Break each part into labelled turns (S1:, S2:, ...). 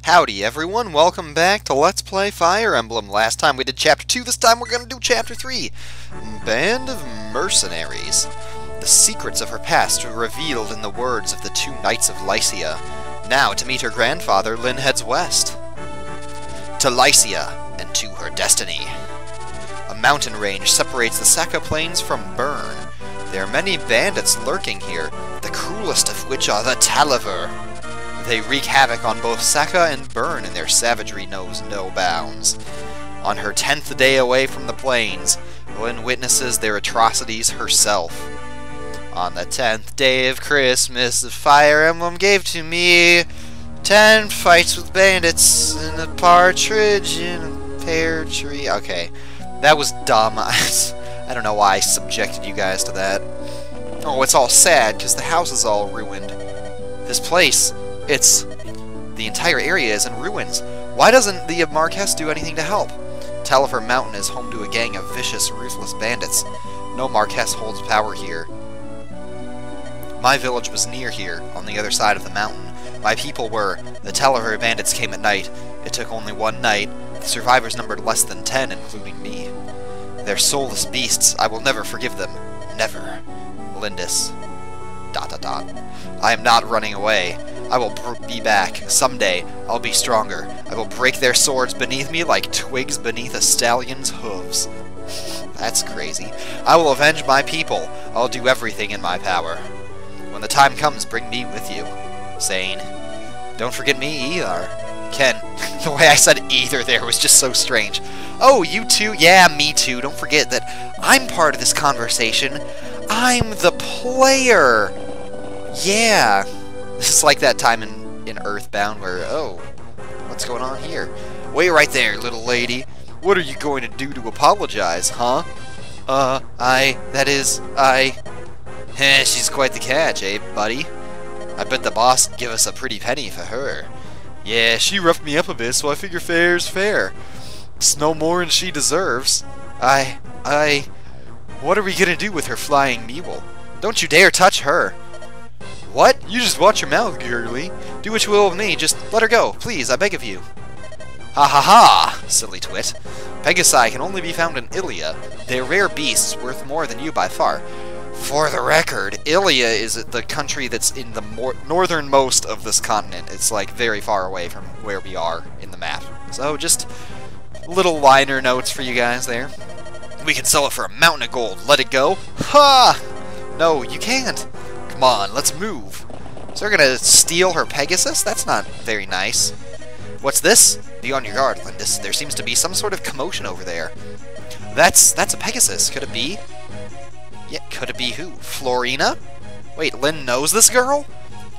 S1: Howdy everyone, welcome back to Let's Play Fire Emblem. Last time we did Chapter 2, this time we're going to do Chapter 3. Band of Mercenaries. The secrets of her past were revealed in the words of the two Knights of Lycia. Now, to meet her grandfather, Lyn heads west. To Lycia, and to her destiny. A mountain range separates the Saka Plains from Bern. There are many bandits lurking here, the cruelest of which are the Talaver. They wreak havoc on both Saka and Bern, and their savagery knows no bounds. On her 10th day away from the plains, Lyn witnesses their atrocities herself. On the 10th day of Christmas, the Fire Emblem gave to me 10 fights with bandits and a partridge in a pear tree. Okay, that was dumb. I don't know why I subjected you guys to that. Oh, it's all sad because the house is all ruined. This place... the entire area is in ruins. Why doesn't the Marquess do anything to help? Talaver Mountain is home to a gang of vicious, ruthless bandits. No Marquess holds power here. My village was near here, on the other side of the mountain. My people were. The Talaver bandits came at night. It took only one night. The survivors numbered less than 10, including me. They're soulless beasts. I will never forgive them. Never. Lindis. ... I am not running away. I will be back. Someday, I'll be stronger. I will break their swords beneath me like twigs beneath a stallion's hooves. That's crazy. I will avenge my people. I'll do everything in my power. When the time comes, bring me with you. Sain. Don't forget me either. Ken. The way I said either there was just so strange. Oh, you too? Yeah, me too. Don't forget that I'm part of this conversation. I'm the player. Yeah. This is like that time in Earthbound where, oh, what's going on here? Wait right there, little lady. What are you going to do to apologize, huh? She's quite the catch, eh, buddy? I bet the boss would give us a pretty penny for her. Yeah, she roughed me up a bit, so I figure fair's fair. It's no more than she deserves. What are we gonna do with her flying mule? Don't you dare touch her. What? You just watch your mouth, girly. Do what you will with me, just let her go, please, I beg of you. Ha ha ha, silly twit. Pegasi can only be found in Ilia. They're rare beasts, worth more than you by far. For the record, Ilia is the country that's in the northernmost of this continent. It's like very far away from where we are in the map. So just little liner notes for you guys there. We can sell it for a mountain of gold. Let it go. Ha! No, you can't. Come on, let's move. So they're gonna steal her Pegasus? That's not very nice. What's this? Be on your guard, Lindis. There seems to be some sort of commotion over there. That's a Pegasus. Could it be? Yeah, could it be who? Florina? Wait, Lyn knows this girl?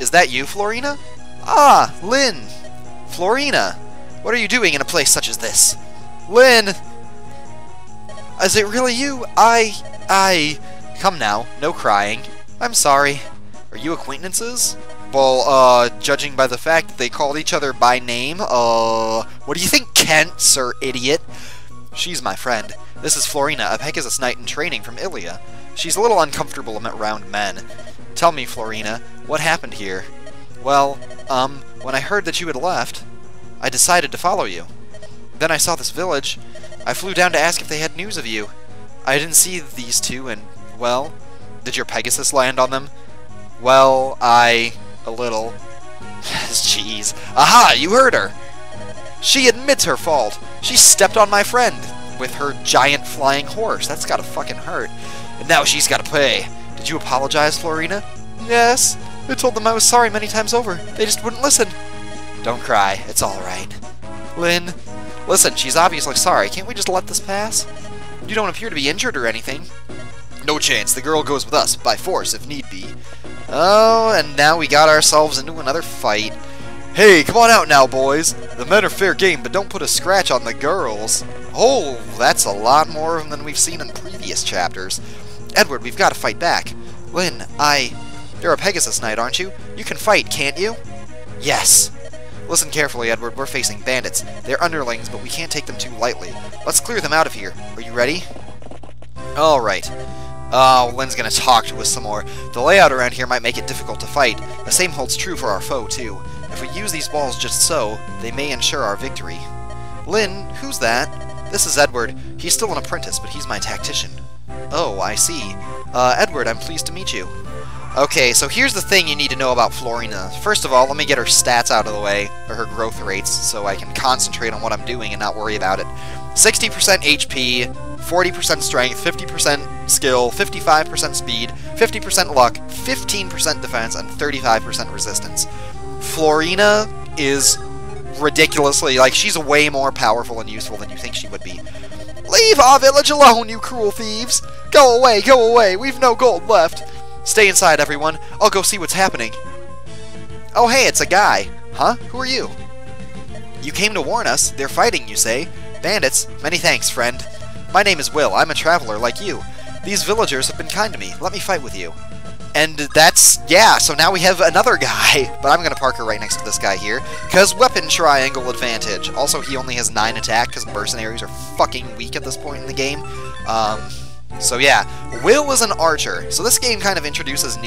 S1: Is that you, Florina? Ah, Lyn! Florina! What are you doing in a place such as this? Lyn! Is it really you? Come now, no crying. I'm sorry. Are you acquaintances? Well, judging by the fact that they called each other by name, what do you think, Kent, sir idiot? She's my friend. This is Florina, a Pegasus Knight in training from Ilia. She's a little uncomfortable around men. Tell me, Florina, what happened here? Well, when I heard that you had left, I decided to follow you. Then I saw this village. I flew down to ask if they had news of you. I didn't see these two, and, well... Did your Pegasus land on them? Well, a little. Jeez. Aha! You heard her! She admits her fault. She stepped on my friend with her giant flying horse. That's gotta fucking hurt. And now she's gotta pay. Did you apologize, Florina? Yes. I told them I was sorry many times over. They just wouldn't listen. Don't cry. It's alright. Lyn, listen, she's obviously sorry. Can't we just let this pass? You don't appear to be injured or anything. No chance. The girl goes with us, by force if need be. Oh, and now we got ourselves into another fight. Hey, come on out now, boys. The men are fair game, but don't put a scratch on the girls. Oh, that's a lot more of them than we've seen in previous chapters. Edward, we've got to fight back. Lyn, you're a Pegasus Knight, aren't you? You can fight, can't you? Yes. Listen carefully, Edward. We're facing bandits. They're underlings, but we can't take them too lightly. Let's clear them out of here. Are you ready? Alright. Oh, Lyn's gonna talk to us some more. The layout around here might make it difficult to fight. The same holds true for our foe, too. If If we use these balls just so, they may ensure our victory. Lynn, who's that? This is Edward. He's still an apprentice, but he's my tactician. Oh, I see. Edward, I'm pleased to meet you. Okay, so here's the thing you need to know about Florina. First of all, let me get her stats out of the way, or her growth rates, so I can concentrate on what I'm doing and not worry about it. 60% HP, 40% strength, 50% skill, 55% speed, 50% luck, 15% defense, and 35% resistance. Florina is ridiculously, like, she's way more powerful and useful than you think she would be. Leave our village alone, you cruel thieves! Go away, we've no gold left! Stay inside, everyone. I'll go see what's happening. Oh, hey, it's a guy. Huh? Who are you? You came to warn us. They're fighting, you say? Bandits? Many thanks, friend. My name is Will. I'm a traveler like you. These villagers have been kind to me. Let me fight with you. And that's, yeah, so now we have another guy. But I'm going to park her right next to this guy here, because weapon triangle advantage. Also, he only has 9 attack, because mercenaries are fucking weak at this point in the game. So yeah, Will is an archer. So this game kind of introduces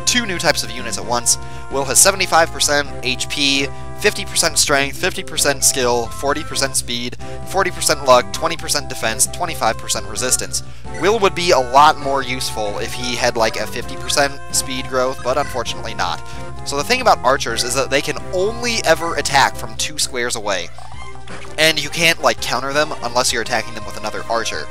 S1: two new types of units at once. Will has 75% HP, 50% strength, 50% skill, 40% speed, 40% luck, 20% defense, 25% resistance. Will would be a lot more useful if he had like a 50% speed growth, but unfortunately not. So the thing about archers is that they can only ever attack from 2 squares away. And you can't like counter them unless you're attacking them with another archer.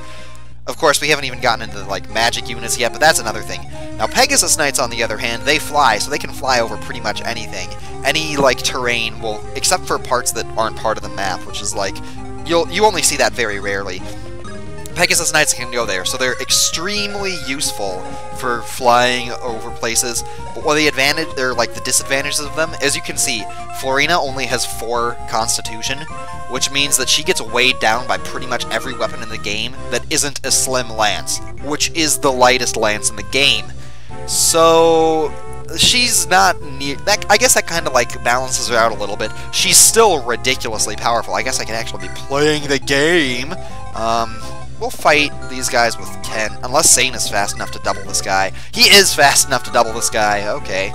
S1: Of course, we haven't even gotten into, like, magic units yet, but that's another thing. Now, Pegasus Knights, on the other hand, they fly, so they can fly over pretty much anything. Any, like, terrain will, except for parts that aren't part of the map, which is, like, you only see that very rarely. Pegasus Knights can go there, so they're extremely useful for flying over places. But what the disadvantages of them, as you can see, Florina only has 4 Constitution, which means that she gets weighed down by pretty much every weapon in the game that isn't a slim lance, which is the lightest lance in the game. So she's not near that. I guess that kind of like balances her out a little bit. She's still ridiculously powerful. I guess I can actually be playing the game. We'll fight these guys with Ken, unless Sain is fast enough to double this guy. He is fast enough to double this guy. Okay.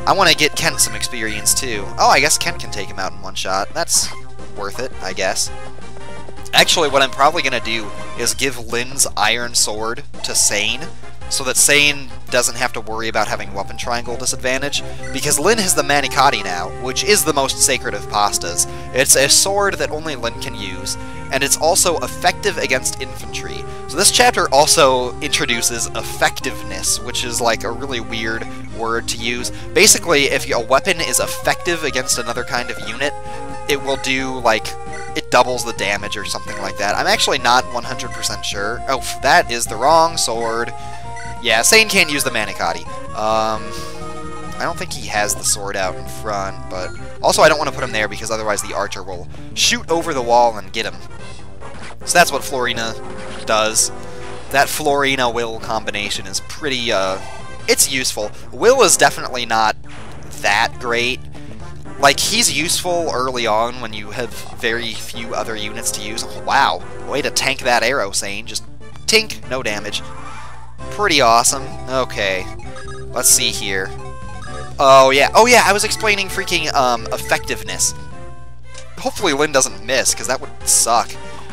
S1: I want to get Ken some experience too. Oh, I guess Ken can take him out in one shot. That's worth it, I guess. Actually, what I'm probably going to do is give Lynn's iron sword to Sain, so that Sain doesn't have to worry about having weapon triangle disadvantage, because Lynn has the manicotti now, which is the most sacred of pastas. It's a sword that only Lynn can use, and it's also effective against infantry. So this chapter also introduces effectiveness, which is like a really weird word to use. Basically, if a weapon is effective against another kind of unit, it will do, like, it doubles the damage or something like that. I'm actually not 100% sure. Oh, that is the wrong sword. Yeah, Sain can't use the manicotti. I don't think he has the sword out in front, but also I don't want to put him there because otherwise the archer will shoot over the wall and get him. So that's what Florina does. That Florina-Will combination is pretty, it's useful. Will is definitely not that great. Like, he's useful early on when you have very few other units to use. Oh, wow, way to tank that arrow, Sain. Just tink, no damage. Pretty awesome. Okay, let's see here. Oh yeah, I was explaining freaking effectiveness. Hopefully Lynn doesn't miss, because that would suck.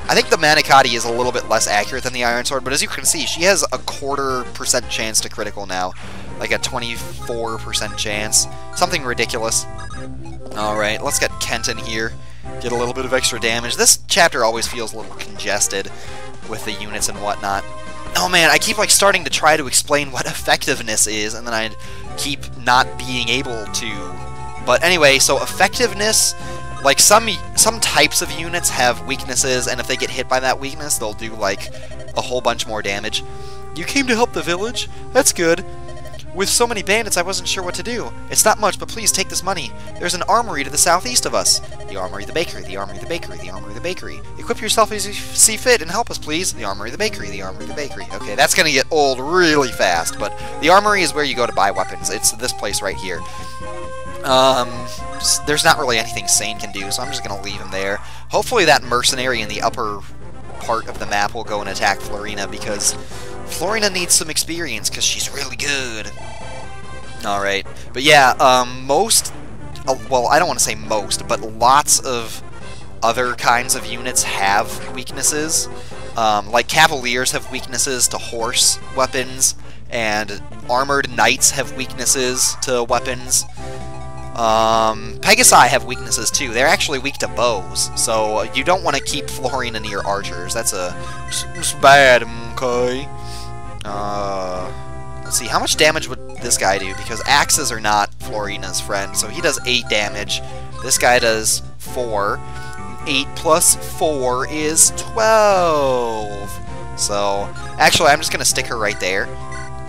S1: I think the manicotti is a little bit less accurate than the iron sword, but as you can see, she has a 0.25% chance to critical now. Like a 24% chance. Something ridiculous. Alright, let's get Kent in here. Get a little bit of extra damage. This chapter always feels a little congested with the units and whatnot. Oh man, I keep like starting to try to explain what effectiveness is, and then I keep not being able to. But anyway, so effectiveness, like some types of units have weaknesses, and if they get hit by that weakness, they'll do like a whole bunch more damage. You came to help the village? That's good. With so many bandits, I wasn't sure what to do. It's not much, but please take this money. There's an armory to the southeast of us. The armory, the bakery, the armory, the bakery, the armory, the bakery. Equip yourself as you see fit and help us, please. The armory, the bakery, the armory, the bakery. Okay, that's gonna get old really fast, but the armory is where you go to buy weapons. It's this place right here. There's not really anything Sain can do, so I'm just gonna leave him there. Hopefully that mercenary in the upper part of the map will go and attack Florina, because Florina needs some experience, because she's really good. Alright, but yeah, most well, I don't want to say most, but lots of other kinds of units have weaknesses. Like Cavaliers have weaknesses to horse weapons, and armored knights have weaknesses to weapons. Pegasi have weaknesses too. They're actually weak to bows, so you don't want to keep Florina near archers. That's bad, okay? Let's see, how much damage would this guy do? Because axes are not Florina's friend, so he does 8 damage. This guy does 4. 8 plus 4 is 12. So, actually, I'm just going to stick her right there.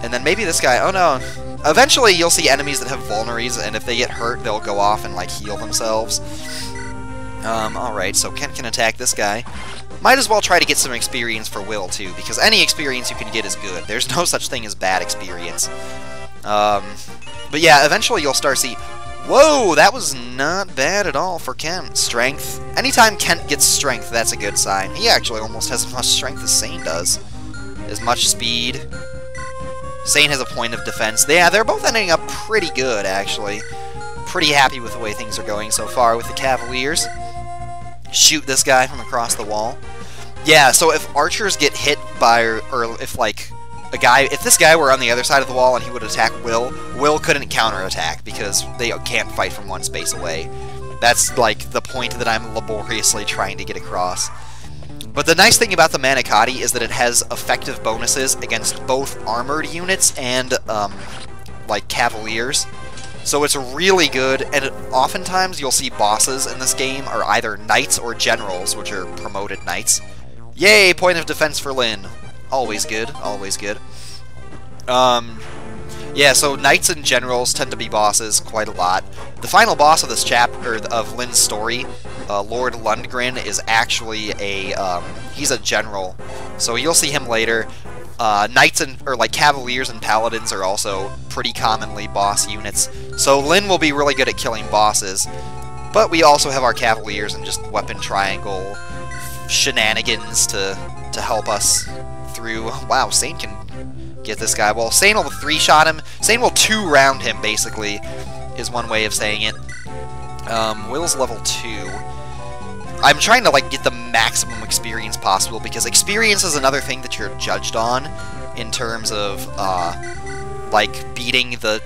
S1: And then maybe this guy... Oh, no. Eventually, you'll see enemies that have vulneries, and if they get hurt, they'll go off and, like, heal themselves. Alright, so Kent can attack this guy. Might as well try to get some experience for Will, too, because any experience you can get is good. There's no such thing as bad experience. But yeah, eventually you'll start to see... Whoa, that was not bad at all for Kent. Strength. Anytime Kent gets strength, that's a good sign. He actually almost has as much strength as Sain does. As much speed. Sain has a point of defense. Yeah, they're both ending up pretty good, actually. Pretty happy with the way things are going so far with the Cavaliers. Shoot this guy from across the wall. Yeah, so if archers get hit by, or if, like... If this guy were on the other side of the wall and he would attack Will couldn't counterattack because they can't fight from one space away. That's, like, the point that I'm laboriously trying to get across. But the nice thing about the Manicotti is that it has effective bonuses against both armored units and, like, Cavaliers. So it's really good, and oftentimes you'll see bosses in this game are either knights or generals, which are promoted knights. Yay, point of defense for Lyn. Always good, always good. Yeah, so knights and generals tend to be bosses quite a lot. The final boss of this chapter, of Lyn's story, Lord Lundgren, is actually a, he's a general. So you'll see him later. Knights or like Cavaliers and Paladins are also pretty commonly boss units. So Lyn will be really good at killing bosses. But we also have our Cavaliers and just weapon triangle shenanigans to help us through. Wow, Sain can get this guy. Well, Sain will 3-shot him. Sain will 2-round him, basically, is one way of saying it. Will's level 2. I'm trying to, like, get the maximum experience possible, because experience is another thing that you're judged on in terms of, like, getting the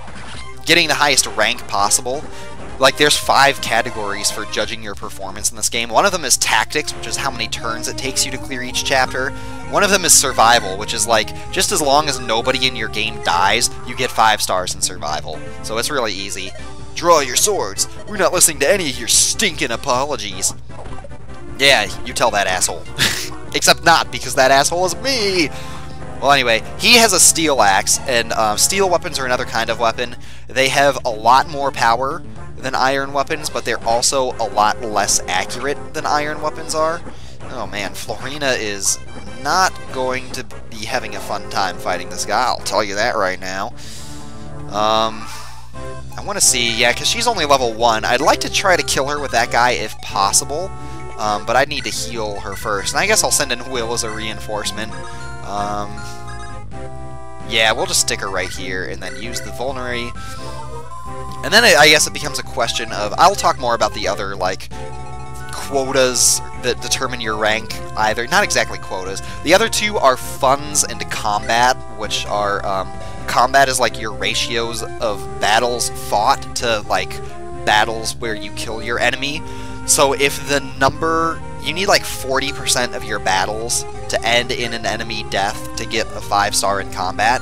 S1: highest rank possible. Like, there's 5 categories for judging your performance in this game. One of them is tactics, which is how many turns it takes you to clear each chapter. One of them is survival, which is like, just as long as nobody in your game dies, you get 5 stars in survival. So it's really easy. Draw your swords. We're not listening to any of your stinking apologies. Yeah, you tell that asshole. Except not, because that asshole is me! Well, anyway, he has a steel axe, and steel weapons are another kind of weapon. They have a lot more power than iron weapons, but they're also a lot less accurate than iron weapons are. Oh man, Florina is not going to be having a fun time fighting this guy, I'll tell you that right now. I want to see, yeah, because she's only level 1. I'd like to try to kill her with that guy if possible, but I'd need to heal her first. And I guess I'll send in Will as a reinforcement. Yeah, we'll just stick her right here and then use the vulnerary. And then I guess it becomes a question of... I'll talk more about the other, like, quotas that determine your rank, either. Not exactly quotas. The other two are funds and combat, which are... combat is, like, your ratios of battles fought to, like, battles where you kill your enemy. So if the number... You need, like, 40% of your battles to end in an enemy death to get a 5-star in combat.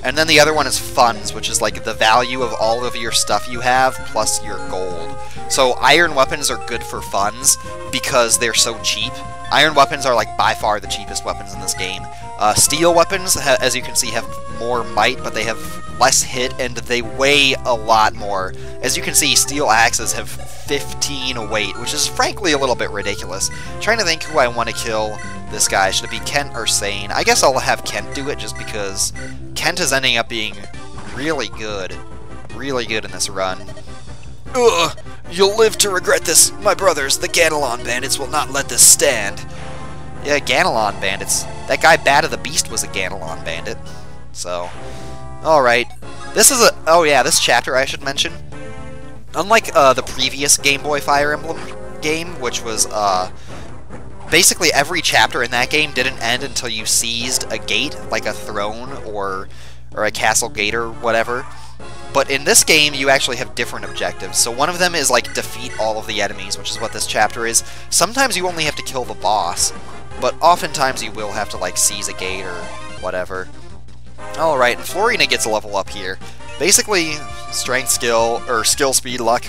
S1: And then the other one is funds, which is like the value of all of your stuff you have plus your gold. So iron weapons are good for funds because they're so cheap. Iron weapons are like by far the cheapest weapons in this game. Steel weapons, as you can see, have more might, but they have less hit and they weigh a lot more. As you can see, steel axes have 15 weight, which is frankly a little bit ridiculous. I'm trying to think who I want to kill this guy. Should it be Kent or Sain? I guess I'll have Kent do it just because Kent is ending up being really good in this run. Ugh! You'll live to regret this, my brothers. The Ganelon bandits will not let this stand. Yeah, Ganelon bandits. That guy Bat of the Beast was a Ganelon bandit. So, alright. This is a... Oh yeah, this chapter I should mention. Unlike the previous Game Boy Fire Emblem game, which was basically every chapter in that game didn't end until you seized a gate, like a throne or a castle gate or whatever. But in this game, you actually have different objectives. So one of them is like defeat all of the enemies, which is what this chapter is. Sometimes you only have to kill the boss, but oftentimes you will have to like seize a gate or whatever. Alright, and Florina gets a level up here. Basically, strength, skill, or skill, speed, luck.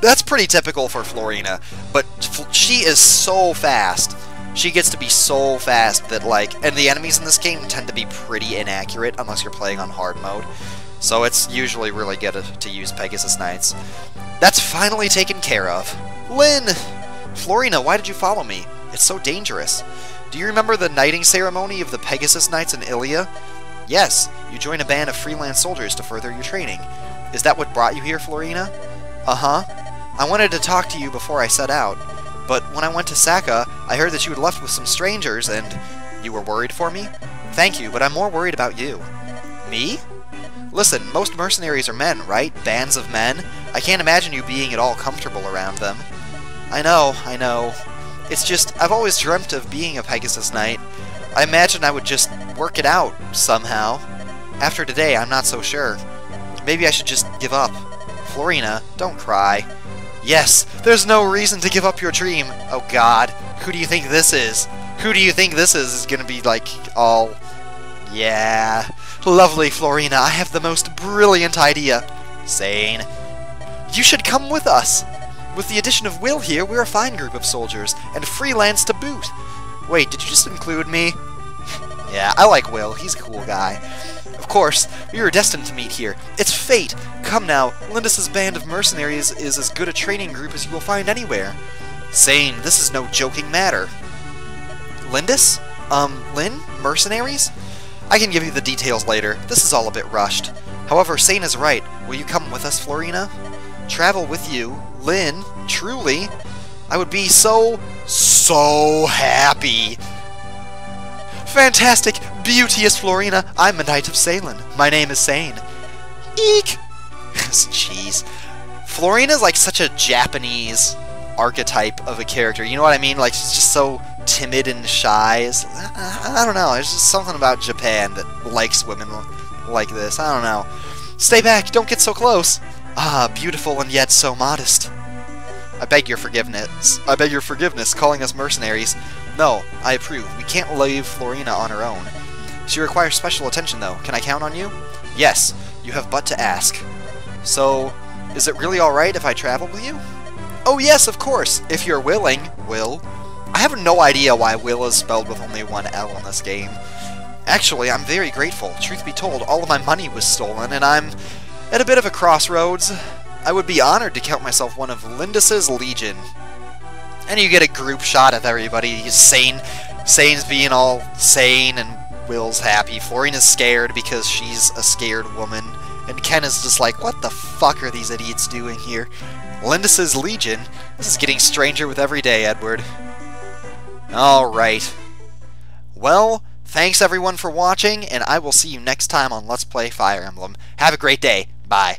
S1: That's pretty typical for Florina, but she is so fast. She gets to be so fast that, like, and the enemies in this game tend to be pretty inaccurate unless you're playing on hard mode. So it's usually really good to use Pegasus Knights. That's finally taken care of. Lyn! Florina, why did you follow me? It's so dangerous. Do you remember the knighting ceremony of the Pegasus Knights in Ilia? Yes, you joined a band of freelance soldiers to further your training. Is that what brought you here, Florina? Uh-huh. I wanted to talk to you before I set out, but when I went to Saka, I heard that you had left with some strangers, and you were worried for me? Thank you, but I'm more worried about you. Me? Listen, most mercenaries are men, right? Bands of men. I can't imagine you being at all comfortable around them. I know. It's just, I've always dreamt of being a Pegasus Knight. I imagine I would just work it out, somehow. After today, I'm not so sure. Maybe I should just give up. Florina, don't cry. Yes, there's no reason to give up your dream. Oh god, who do you think this is? Who do you think this is gonna be like, all... Yeah. Lovely, Florina, I have the most brilliant idea. Sain. You should come with us. With the addition of Will here, we're a fine group of soldiers, and freelance to boot. Wait, did you just include me? Yeah, I like Will, he's a cool guy. Of course, we were destined to meet here. It's fate! Come now, Lindis's band of mercenaries is as good a training group as you will find anywhere. Sain, this is no joking matter. Lindis? Lyn? Mercenaries? I can give you the details later. This is all a bit rushed. However, Sain is right. Will you come with us, Florina? Travel with you? Lyn? Truly? I would be so happy. Fantastic! Beauteous Florina! I'm a Knight of Salem. My name is Sain. Eek! Jeez. Florina's like such a Japanese archetype of a character. You know what I mean? Like, she's just so timid and shy. I don't know. There's just something about Japan that likes women like this. I don't know. Stay back! Don't get so close! Ah, beautiful and yet so modest. I beg your forgiveness. I beg your forgiveness, calling us mercenaries. No, I approve. We can't leave Florina on her own. She requires special attention, though. Can I count on you? Yes, you have but to ask. So, is it really alright if I travel with you? Oh yes, of course, if you're willing, Will. I have no idea why Will is spelled with only one L in this game. Actually, I'm very grateful. Truth be told, all of my money was stolen, and I'm at a bit of a crossroads. I would be honored to count myself one of Lindis's legion. And you get a group shot of everybody. Sain's being all sane, and Will's happy. Florina's scared because she's a scared woman. And Ken is just like, what the fuck are these idiots doing here? Lindis's legion? This is getting stranger with every day, Edward. Alright. Well, thanks everyone for watching, and I will see you next time on Let's Play Fire Emblem. Have a great day. Bye.